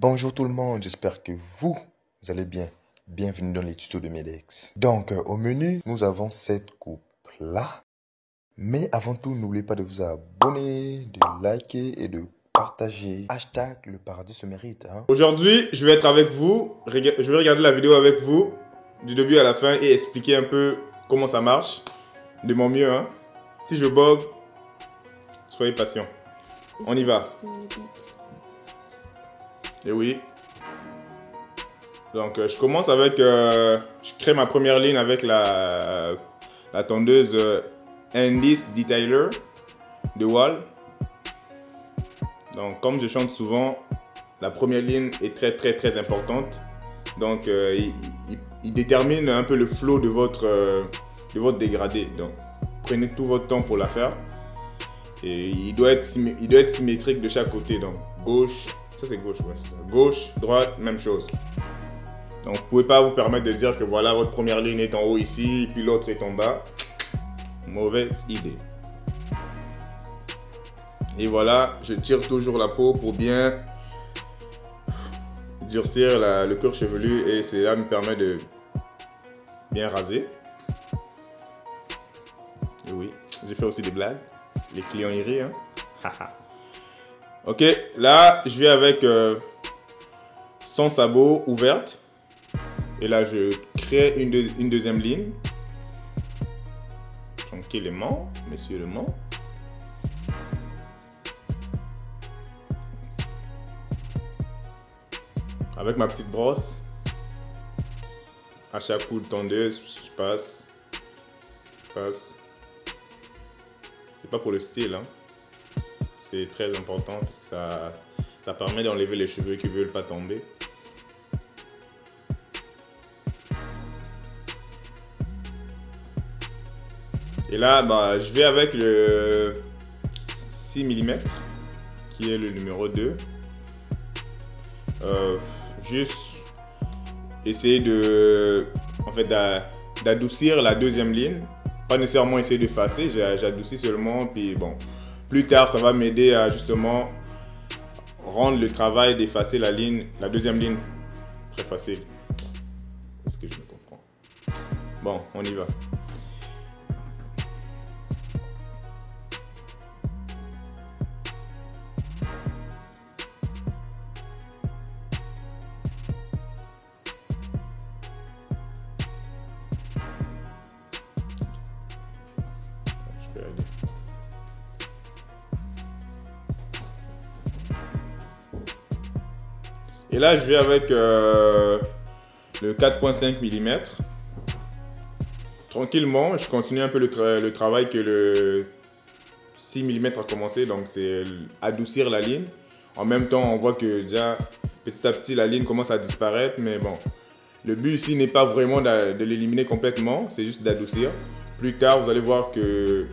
Bonjour tout le monde, j'espère que vous allez bien. Bienvenue dans les tutos de Medex. Donc, au menu, nous avons cette coupe-là. Mais avant tout, n'oubliez pas de vous abonner, de liker et de partager. Hashtag le paradis se mérite. Aujourd'hui, je vais être avec vous. Je vais regarder la vidéo avec vous du début à la fin et expliquer un peu comment ça marche. De mon mieux. Si je bug, soyez patient. On y va. Et oui. Donc, je commence avec... je crée ma première ligne avec la tondeuse Indice Detailer de Wahl. Donc, comme je chante souvent, la première ligne est très importante. Donc, il détermine un peu le flow de votre dégradé. Donc, prenez tout votre temps pour la faire. Et il doit être symétrique de chaque côté. Donc, gauche, ça c'est gauche, ouais, c'est ça. Gauche, droite, même chose. Donc, vous ne pouvez pas vous permettre de dire que voilà, votre première ligne est en haut ici, puis l'autre est en bas. Mauvaise idée. Et voilà, je tire toujours la peau pour bien durcir le cuir chevelu et cela me permet de bien raser. Et oui, j'ai fait aussi des blagues. Les clients y rient. Ok, là je vais avec sans sabot ouverte. Et là je crée une deuxième ligne. Tranquillement, messieurs le monde. Avec ma petite brosse, à chaque coup de tondeuse, je passe. C'est pas pour le style, c'est très important parce que ça permet d'enlever les cheveux qui ne veulent pas tomber. Et là, je vais avec le 6 mm qui est le numéro 2. Juste essayer d'adoucir la deuxième ligne. Pas nécessairement essayer d'effacer, j'adoucis seulement. Puis bon, plus tard, ça va m'aider à justement rendre le travail d'effacer la deuxième ligne très facile. Est-ce que je me comprends? Bon, on y va. Et là, je vais avec le 4.5 mm. Tranquillement, je continue un peu le travail que le 6 mm a commencé. Donc, c'est adoucir la ligne. En même temps, on voit que déjà, petit à petit, la ligne commence à disparaître. Mais bon, le but ici n'est pas vraiment de l'éliminer complètement. C'est juste d'adoucir. Plus tard, vous allez voir que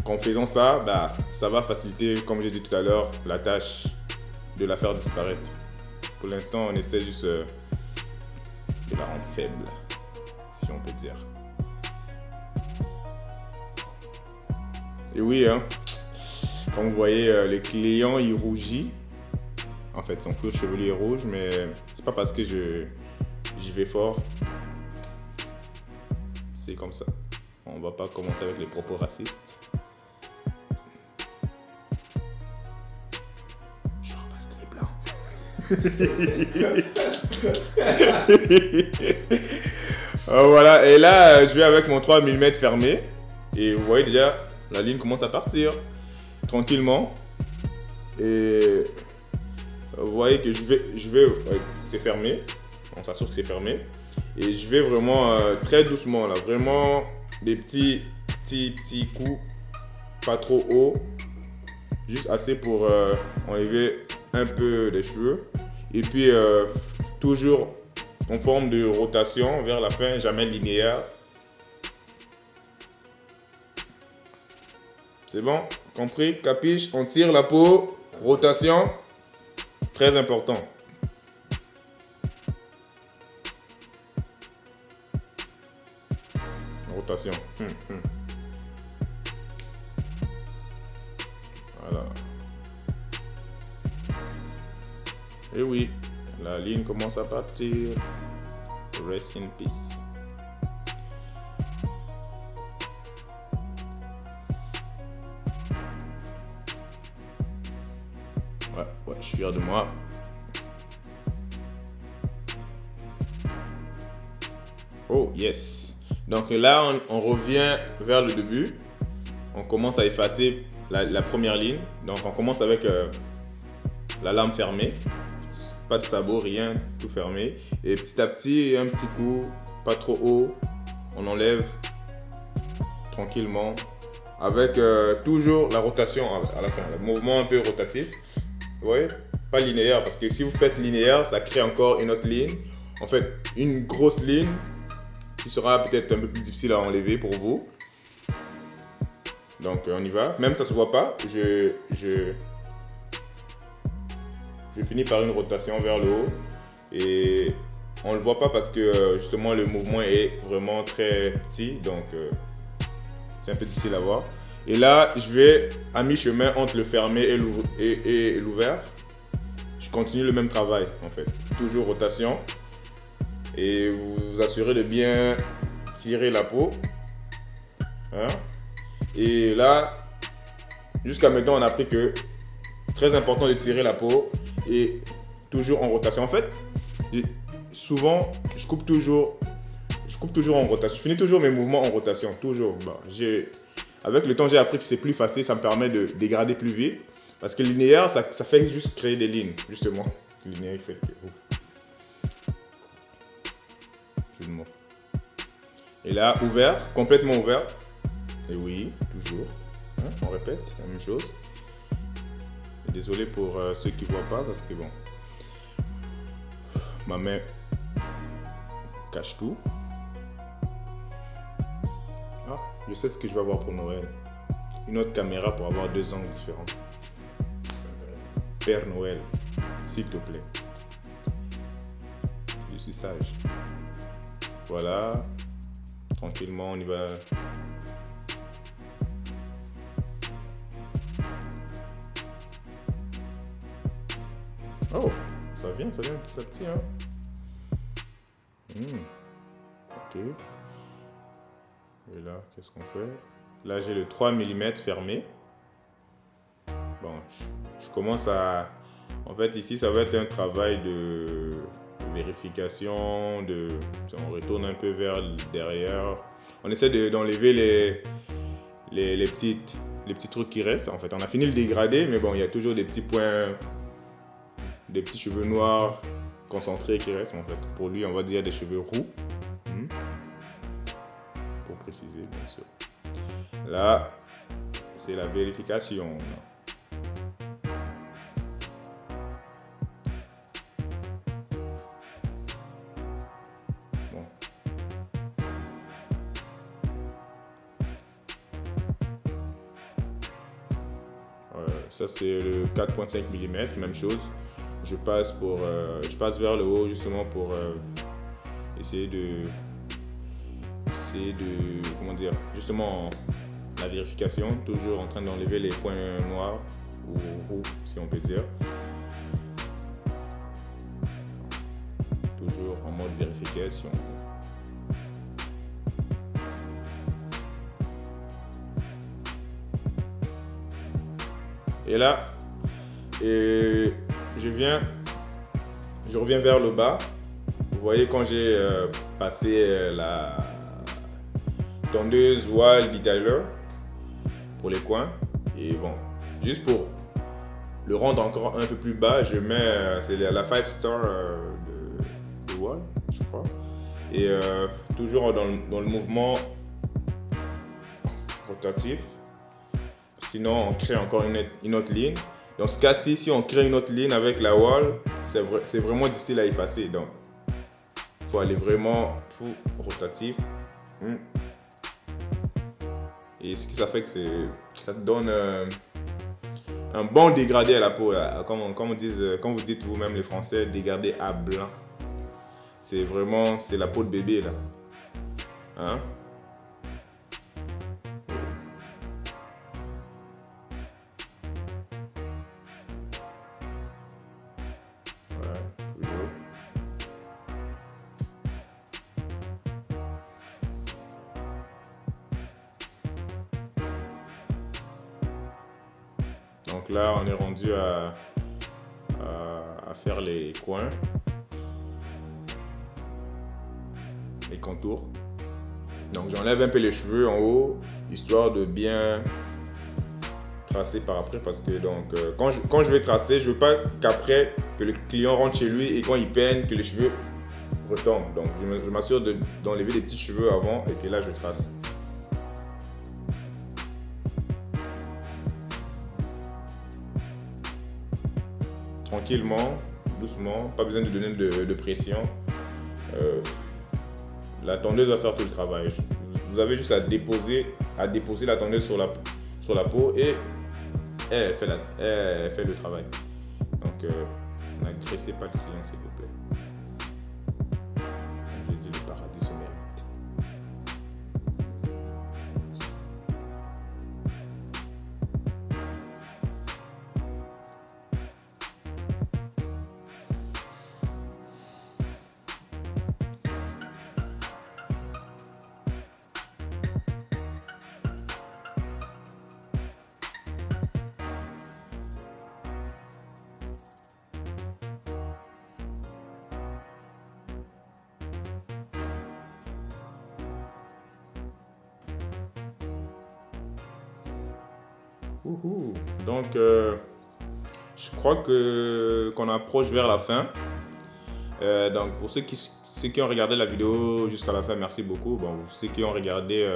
qu'en faisant ça, ça va faciliter, comme j'ai dit tout à l'heure, la tâche de la faire disparaître. Pour l'instant, on essaie juste de la rendre faible, si on peut dire. Et oui, comme vous voyez, le client il rougit. En fait, son cuir chevelu est rouge, mais c'est pas parce que j'y vais fort. C'est comme ça. On va pas commencer avec les propos racistes. Voilà, et là je vais avec mon 3 mm fermé et vous voyez déjà la ligne commence à partir tranquillement et vous voyez que c'est fermé, on s'assure que c'est fermé et je vais vraiment très doucement là, vraiment des petits coups, pas trop haut, juste assez pour enlever un peu les cheveux et puis toujours en forme de rotation vers la fin, jamais linéaire. C'est bon? Compris? Capiche? On tire la peau, rotation, très important. Rotation. Voilà. Et oui, La ligne commence à partir. Rest in peace. Ouais, je suis fier de moi. Oh, yes. Donc là, on revient vers le début. On commence à effacer la première ligne. Donc on commence avec la lame fermée. Pas de sabot, rien, tout fermé. Et petit à petit, un petit coup, pas trop haut. On enlève tranquillement. Avec toujours la rotation à la fin. Le mouvement un peu rotatif. Vous voyez? Pas linéaire, parce que si vous faites linéaire, ça crée encore une autre ligne. En fait, une grosse ligne qui sera peut-être un peu plus difficile à enlever pour vous. Donc on y va. Même ça se voit pas. Je finis par une rotation vers le haut. Et on le voit pas parce que justement le mouvement est vraiment très petit. Donc c'est un peu difficile à voir. Et là, je vais à mi-chemin entre le fermé et l'ouvert. Je continue le même travail en fait. Toujours rotation. Et vous vous assurez de bien tirer la peau. Hein? Et là, jusqu'à maintenant, on a appris que très important de tirer la peau et toujours en rotation. En fait, souvent, je coupe toujours en rotation. Je finis toujours mes mouvements en rotation, toujours. Bon, avec le temps, j'ai appris que c'est plus facile, ça me permet de dégrader plus vite. Parce que linéaire, ça fait juste créer des lignes, justement. Linéaire, il fait que... Et là, ouvert, complètement ouvert. Et oui, toujours. Hein, on répète la même chose. Désolé pour ceux qui ne voient pas, parce que bon, ma main cache tout. Ah, je sais ce que je vais avoir pour Noël. Une autre caméra pour avoir 2 angles différents. Père Noël, s'il te plaît. Je suis sage. Voilà. Tranquillement, on y va. Oh, ça vient petit à petit, hein. Ok. Et là, qu'est-ce qu'on fait? Là, j'ai le 3 mm fermé. Bon, je commence à... En fait, ici, ça va être un travail de vérification, on retourne un peu vers derrière. On essaie d'enlever les petits trucs qui restent. En fait, on a fini le dégradé, mais bon, il y a toujours des petits points, des petits cheveux noirs concentrés qui restent. En fait, pour lui, on va dire des cheveux roux. Pour préciser, bien sûr. Là, c'est la vérification. Ça c'est le 4.5 mm, même chose. Je passe vers le haut justement pour essayer de comment dire, justement la vérification, toujours en train d'enlever les points noirs ou roux si on peut dire. Toujours en mode vérification. Et là, je reviens vers le bas. Vous voyez quand j'ai passé la tondeuse Wahl detailer pour les coins. Et bon, juste pour le rendre encore un peu plus bas, je mets c'est la 5 star de Wahl, je crois. Et toujours dans le mouvement rotatif. Sinon, on crée encore une autre ligne. Dans ce cas-ci, si on crée une autre ligne avec la Wahl, c'est vraiment difficile à effacer. Donc, il faut aller vraiment tout rotatif. Et ce qui ça fait que ça te donne un bon dégradé à la peau. Là. Comme vous dites vous-même les Français, dégradé à blanc. C'est la peau de bébé là. Hein? Toujours. Donc là, on est rendu à faire les coins, les contours. Donc j'enlève un peu les cheveux en haut, histoire de bien tracer par après, parce que donc quand je vais tracer, je veux pas qu'après que le client rentre chez lui et quand il peine que les cheveux retombent. Donc je m'assure d'enlever les petits cheveux avant et puis là je trace. Tranquillement, doucement, pas besoin de donner de pression. La tondeuse va faire tout le travail. Vous avez juste à déposer la tondeuse sur la peau et elle fait le travail. Donc n'agressez pas le client s'il vous plaît. Je dis le paradis se mérite. Donc, je crois qu'on approche vers la fin. Donc, pour ceux qui ont regardé la vidéo jusqu'à la fin, merci beaucoup. Bon, ceux qui ont regardé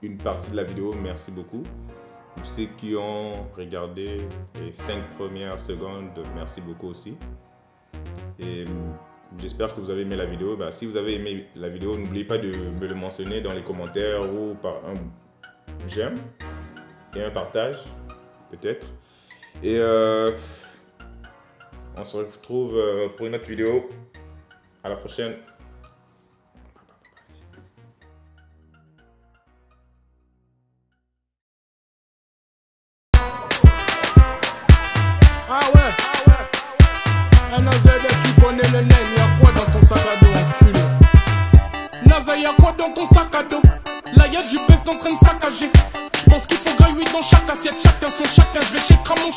une partie de la vidéo, merci beaucoup. Pour ceux qui ont regardé les 5 premières secondes, merci beaucoup aussi. Et j'espère que vous avez aimé la vidéo. Bah, si vous avez aimé la vidéo, n'oubliez pas de me le mentionner dans les commentaires ou par un j'aime et un partage, peut-être. Et on se retrouve pour une autre vidéo. À la prochaine. Ah ouais. Naza, tu connais le name, y'a quoi dans ton sac à dos, enculé? Naza, y'a quoi dans ton sac à dos? Là y'a du best en train de saccager. J'pense qu'il faut grailler dans chaque assiette, chacun son chacun, je vais chez Cramon.